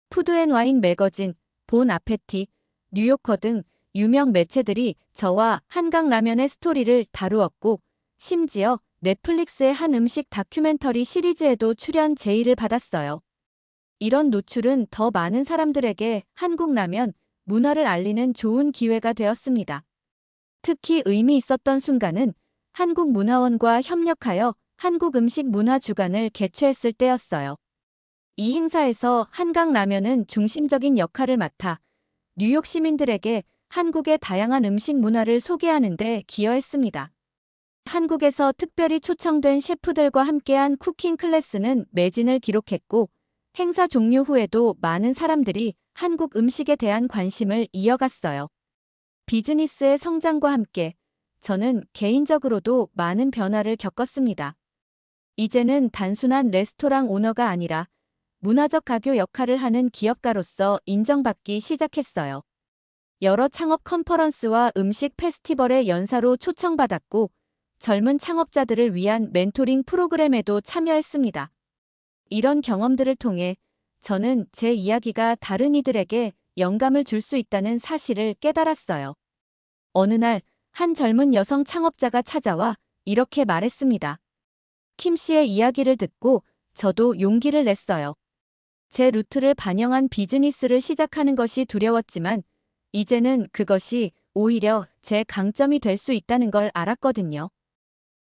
푸드앤와인 매거진, 본 아페티, 뉴요커 등 유명 매체들이 저와 한강라면의 스토리를 다루었고, 심지어 넷플릭스의 한 음식 다큐멘터리 시리즈에도 출연 제의를 받았어요. 이런 노출은 더 많은 사람들에게 한국 라면 문화를 알리는 좋은 기회가 되었습니다. 특히 의미 있었던 순간은 한국문화원과 협력하여 한국 음식 문화 주간을 개최했을 때였어요. 이 행사에서 한강라면은 중심적인 역할을 맡아 뉴욕 시민들에게 한국의 다양한 음식 문화를 소개하는 데 기여했습니다. 한국에서 특별히 초청된 셰프들과 함께한 쿠킹 클래스는 매진을 기록했고, 행사 종료 후에도 많은 사람들이 한국 음식에 대한 관심을 이어갔어요. 비즈니스의 성장과 함께 저는 개인적으로도 많은 변화를 겪었습니다. 이제는 단순한 레스토랑 오너가 아니라 문화적 가교 역할을 하는 기업가로서 인정받기 시작했어요. 여러 창업 컨퍼런스와 음식 페스티벌의 연사로 초청받았고, 젊은 창업자들을 위한 멘토링 프로그램에도 참여했습니다. 이런 경험들을 통해 저는 제 이야기가 다른 이들에게 영감을 줄 수 있다는 사실을 깨달았어요. 어느 날, 한 젊은 여성 창업자가 찾아와 이렇게 말했습니다. 킴 씨의 이야기를 듣고 저도 용기를 냈어요. 제 루트를 반영한 비즈니스를 시작하는 것이 두려웠지만, 이제는 그것이 오히려 제 강점이 될 수 있다는 걸 알았거든요.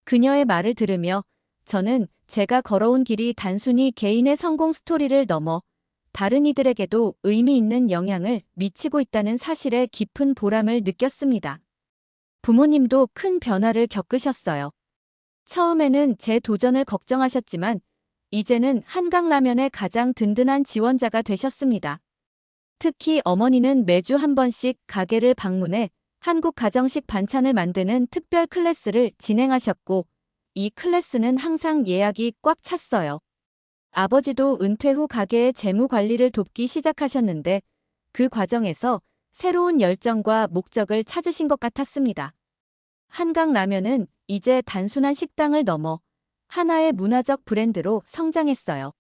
그녀의 말을 들으며 저는 제가 걸어온 길이 단순히 개인의 성공 스토리를 넘어 다른 이들에게도 의미 있는 영향을 미치고 있다는 사실에 깊은 보람을 느꼈습니다. 부모님도 큰 변화를 겪으셨어요. 처음에는 제 도전을 걱정하셨지만 이제는 한강라면의 가장 든든한 지원자가 되셨습니다. 특히 어머니는 매주 한 번씩 가게를 방문해 한국 가정식 반찬을 만드는 특별 클래스를 진행하셨고, 이 클래스는 항상 예약이 꽉 찼어요. 아버지도 은퇴 후 가게의 재무 관리를 돕기 시작하셨는데, 그 과정에서 새로운 열정과 목적을 찾으신 것 같았습니다. 한강라면은 이제 단순한 식당을 넘어 하나의 문화적 브랜드로 성장했어요.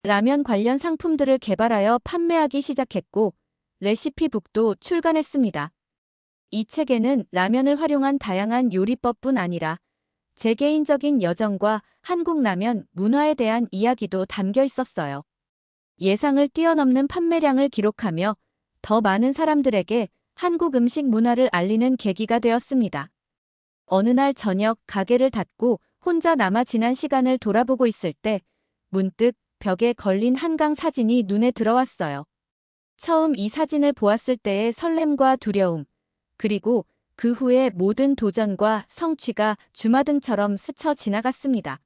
라면 관련 상품들을 개발하여 판매하기 시작했고, 레시피북도 출간했습니다. 이 책에는 라면을 활용한 다양한 요리법뿐 아니라 제 개인적인 여정과 한국 라면 문화에 대한 이야기도 담겨 있었어요. 예상을 뛰어넘는 판매량을 기록하며 더 많은 사람들에게 한국 음식 문화를 알리는 계기가 되었습니다. 어느 날 저녁 가게를 닫고 혼자 남아 지난 시간을 돌아보고 있을 때 문득 벽에 걸린 한강 사진이 눈에 들어왔어요. 처음 이 사진을 보았을 때의 설렘과 두려움, 그리고 그 후의 모든 도전과 성취가 주마등처럼 스쳐 지나갔습니다.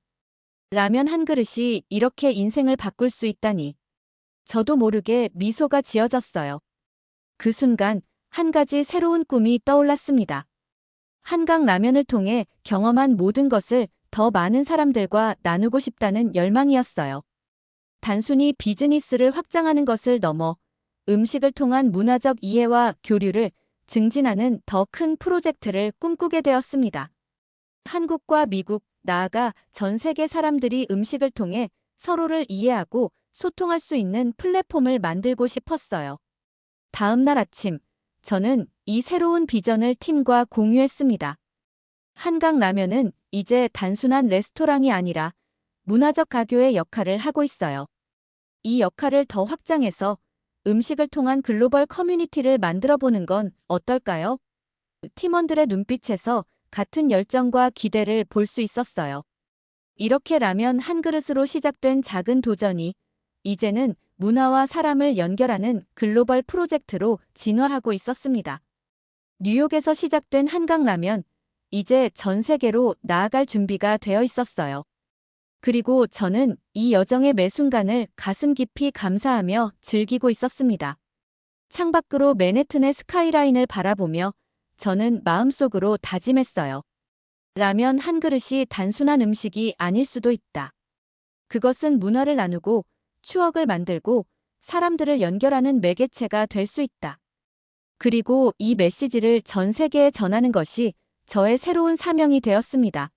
라면 한 그릇이 이렇게 인생을 바꿀 수 있다니. 저도 모르게 미소가 지어졌어요. 그 순간 한 가지 새로운 꿈이 떠올랐습니다. 한강 라면을 통해 경험한 모든 것을 더 많은 사람들과 나누고 싶다는 열망이었어요. 단순히 비즈니스를 확장하는 것을 넘어 음식을 통한 문화적 이해와 교류를 증진하는 더 큰 프로젝트를 꿈꾸게 되었습니다. 한국과 미국, 나아가 전 세계 사람들이 음식을 통해 서로를 이해하고 소통할 수 있는 플랫폼을 만들고 싶었어요. 다음 날 아침, 저는 이 새로운 비전을 팀과 공유했습니다. 한강라면은 이제 단순한 레스토랑이 아니라 문화적 가교의 역할을 하고 있어요. 이 역할을 더 확장해서 음식을 통한 글로벌 커뮤니티를 만들어보는 건 어떨까요? 팀원들의 눈빛에서 같은 열정과 기대를 볼 수 있었어요. 이렇게 라면 한 그릇으로 시작된 작은 도전이 이제는 문화와 사람을 연결하는 글로벌 프로젝트로 진화하고 있었습니다. 뉴욕에서 시작된 한강라면, 이제 전 세계로 나아갈 준비가 되어 있었어요. 그리고 저는 이 여정의 매 순간을 가슴 깊이 감사하며 즐기고 있었습니다. 창밖으로 맨해튼의 스카이라인을 바라보며 저는 마음속으로 다짐했어요. 라면 한 그릇이 단순한 음식이 아닐 수도 있다. 그것은 문화를 나누고 추억을 만들고 사람들을 연결하는 매개체가 될 수 있다. 그리고 이 메시지를 전 세계에 전하는 것이 저의 새로운 사명이 되었습니다.